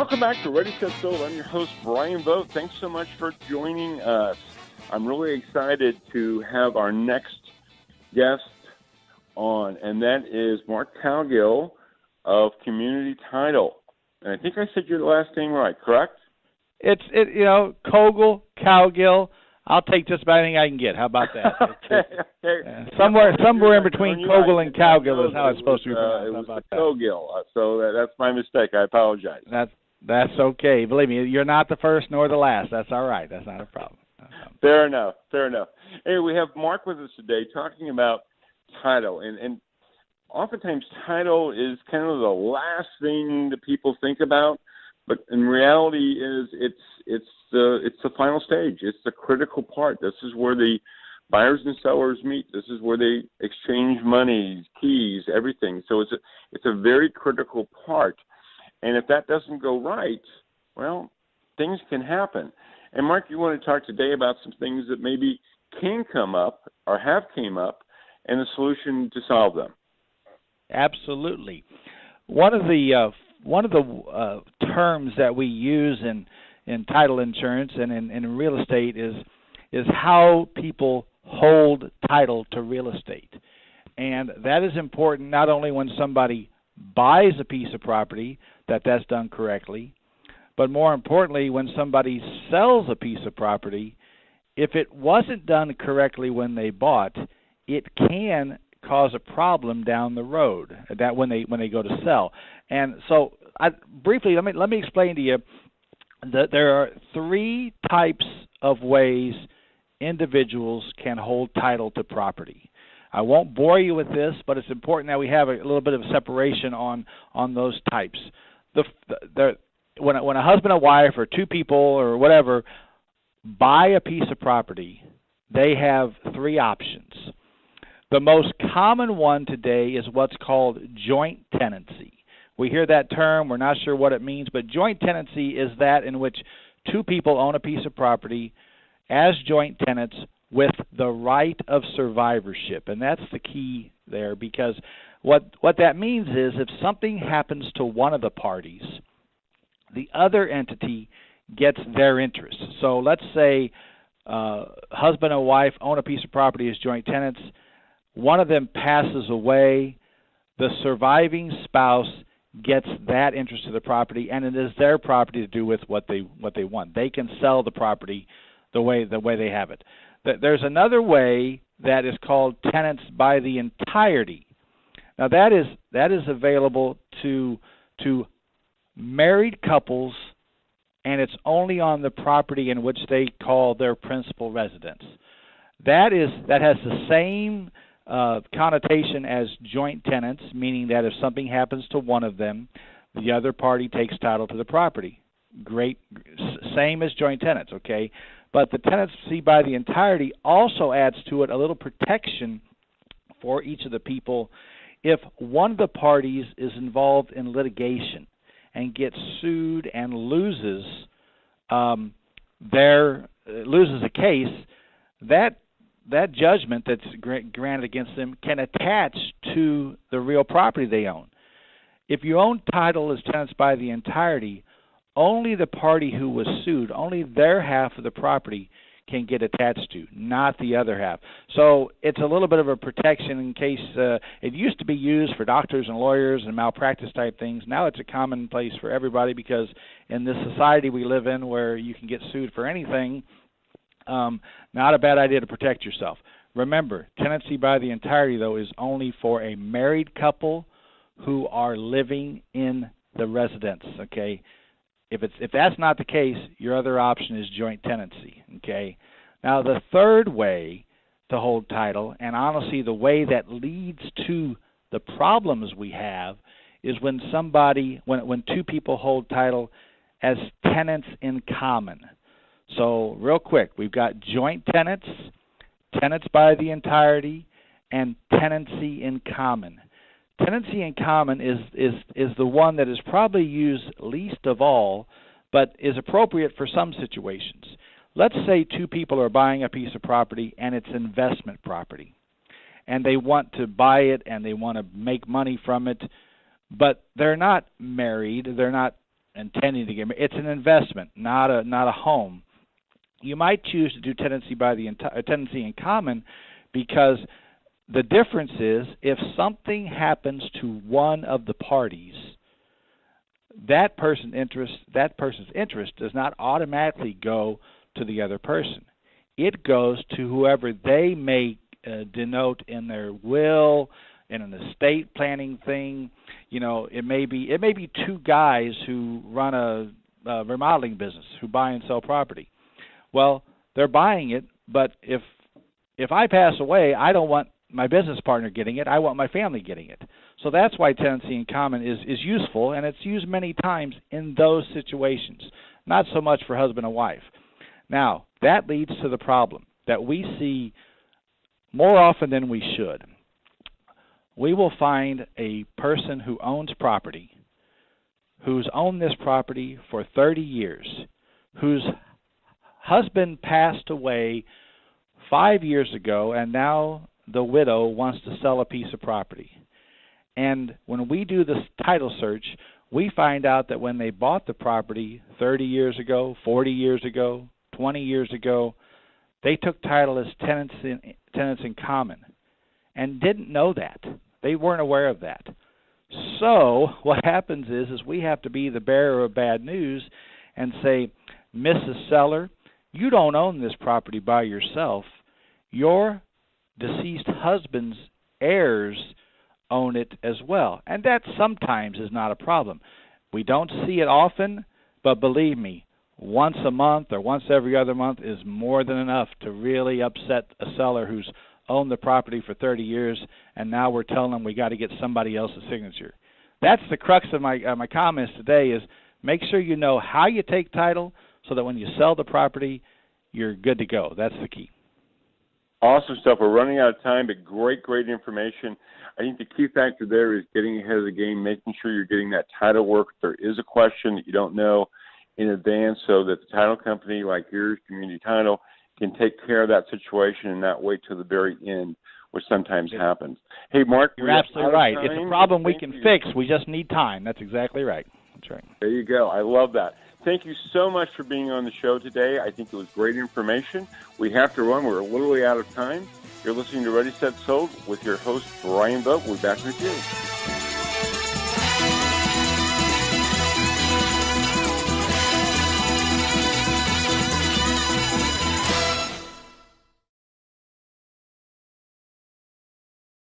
Welcome back to Ready, Set, Sold. I'm your host, Bryan Vogt. Thanks so much for joining us. I'm really excited to have our next guest on, and that is Mark Cowgill of Community Title. And I think I said your last name right, correct? Kögel, Cowgill. I'll take just about anything I can get. How about that? Somewhere in between Kögel and Cowgill is how it's supposed to be pronounced. It was Cowgill, so that's my mistake. I apologize. That's okay. Believe me, you're not the first nor the last. That's all right. That's not a problem. Fair enough. Anyway, we have Mark with us today talking about title, and oftentimes title is kind of the last thing that people think about, but in reality, it's the final stage. It's the critical part. This is where the buyers and sellers meet. This is where they exchange money, keys, everything. So it's a very critical part. And if that doesn't go right, well, things can happen. And Mark, you want to talk today about some things that maybe can come up or have came up, and the solution to solve them. Absolutely. One of the terms that we use in title insurance and in real estate is how people hold title to real estate. And that is important not only when somebody buys a piece of property, that's done correctly, but more importantly, when somebody sells a piece of property, if it wasn't done correctly when they bought, it can cause a problem down the road that when they go to sell. And so briefly, let me explain to you that there are three types of ways individuals can hold title to property. I won't bore you with this, but it's important that we have a little bit of separation on those types. When a husband and wife or two people or whatever buy a piece of property, they have three options. The most common one today is what's called joint tenancy. We hear that term, we're not sure what it means, but joint tenancy is that in which two people own a piece of property as joint tenants with the right of survivorship. And that's the key there, because what that means is if something happens to one of the parties, the other entity gets their interest. So let's say husband and wife own a piece of property as joint tenants. One of them passes away. The surviving spouse gets that interest of the property, and it is their property to do with what they want. They can sell the property the way they have it. There's another way that is called tenants by the entirety. Now that is available to married couples, and it's only on the property in which they call their principal residence. That has the same connotation as joint tenants, meaning that if something happens to one of them, the other party takes title to the property. Great, same as joint tenants, okay? But the tenancy by the entirety also adds to it a little protection for each of the people if one of the parties is involved in litigation and gets sued and loses a case, that judgment that's granted against them can attach to the real property they own. If you own title as tenants by the entirety, only the party who was sued, only their half of the property can get attached to, not the other half. So it's a little bit of a protection in case it used to be used for doctors and lawyers and malpractice type things. Now it's a commonplace for everybody because in this society we live in where you can get sued for anything, not a bad idea to protect yourself. Remember, tenancy by the entirety, though, is only for a married couple who are living in the residence, okay? If that's not the case, your other option is joint tenancy, okay? Now, the third way to hold title, and honestly the way that leads to the problems we have, is when two people hold title as tenants in common. So real quick, we've got joint tenants, tenants by the entirety, and tenancy in common. Tenancy in common is the one that is probably used least of all, but is appropriate for some situations. Let's say two people are buying a piece of property and it's investment property, and they want to buy it and they want to make money from it, but they're not married, they're not intending to get married. It's an investment, not a home. You might choose to do tenancy in common, because the difference is if something happens to one of the parties, that person's interest does not automatically go to the other person. It goes to whoever they may denote in their will, in an estate planning thing. It may be two guys who run a remodeling business who buy and sell property. Well, they're buying it, but if I pass away, I don't want my business partner getting it. I want my family getting it. So that's why tenancy in common is useful, and it's used many times in those situations, not so much for husband and wife. Now, that leads to the problem that we see more often than we should. We will find a person who owns property, who's owned this property for 30 years, whose husband passed away 5 years ago, and now the widow wants to sell a piece of property. And when we do this title search, we find out that when they bought the property 30 years ago, 40 years ago, 20 years ago, they took title as tenants in common and didn't know that. They weren't aware of that. So what happens is we have to be the bearer of bad news and say, Mrs. Seller, you don't own this property by yourself. Your deceased husband's heirs own it as well. And that sometimes is not a problem. We don't see it often, but believe me, once a month or once every other month is more than enough to really upset a seller who's owned the property for 30 years, and now we're telling them we got to get somebody else's signature. That's the crux of my comments today, is make sure you know how you take title so that when you sell the property, you're good to go. That's the key. Awesome stuff. We're running out of time, but great information. I think the key factor there is getting ahead of the game, making sure you're getting that title work. If there is a question that you don't know in advance, so that the title company like yours, Community Title, can take care of that situation and not wait till the very end, which sometimes happens. Hey, Mark. You're absolutely right. It's a problem we can fix. We just need time. That's exactly right. That's right. There you go. I love that. Thank you so much for being on the show today. I think it was great information. We have to run. We're literally out of time. You're listening to Ready, Set, Sold with your host, Bryan Vogt. We'll be back with you.